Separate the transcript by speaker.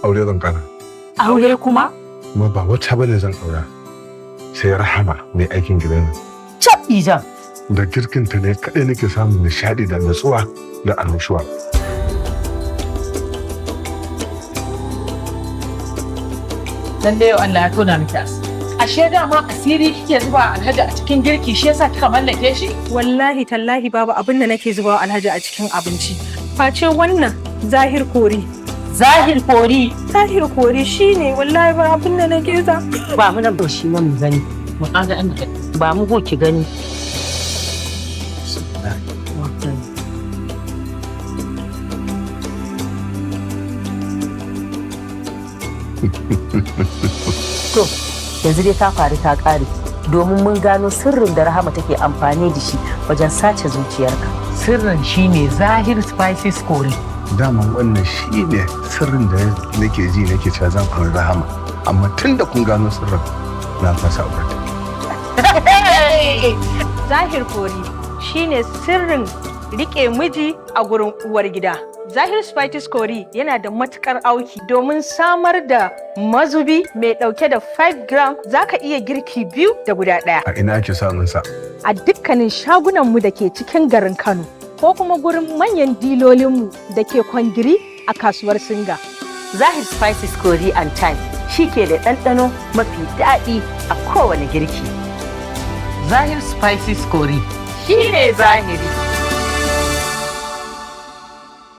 Speaker 1: Aure zan kara.
Speaker 2: Aure kuma?
Speaker 1: Kuma ba wata bane zan aura. Sai Rahama mai aikin gidan nan.
Speaker 2: Cap Ijan.
Speaker 1: Da girkinta ne kaɗai nake samun nishaɗi da natsuwa da annushuwa.
Speaker 2: Lalle yau Allah ya tona miki asiri. Ashe dama asiri kike zuba Alhaji a cikin girki shi yasa kika mallake shi?
Speaker 3: Wallahi tallahi babu abin da nake zubawa Alhaji a cikin abinci. Face wannan Zahir Kori.
Speaker 2: Zahir Kori.
Speaker 3: Zahir Kori shine wallahi ba abin da nake za.
Speaker 2: Ba mu nan shi mu gani. Mu kaga an ba mu go ki gani. To, yanzu dai ta faru ta ƙare domin mun gano sirrin da Rahama take amfani da shi wajen sace zuciyarka. Sirrin shine Zahir Spices Kori.
Speaker 1: Daman wannan shi ne sirrin da nake ji nake cewa zan aure Rahama. Amma tun da kun gano sirrin na fasa aurata.
Speaker 3: Zahir Kori shine sirrin rike miji a gurin uwar gida. Zahir Spices Kori yana da matukar auki domin samar da mazubi mai dauke da 5 gram zaka iya girki biyu da guda ɗaya.
Speaker 1: A ina ake samun sa?
Speaker 3: A dukkanin shagunanmu da ke cikin garin Kano ko kuma gurin manyan dilolinmu da ke Kwangiri a kasuwar Singa.
Speaker 2: Zahir Spices Kori and Time shi ke da ɗanɗano mafi daɗi a kowane girki. Zahir Spices Kori shi ne zahiri.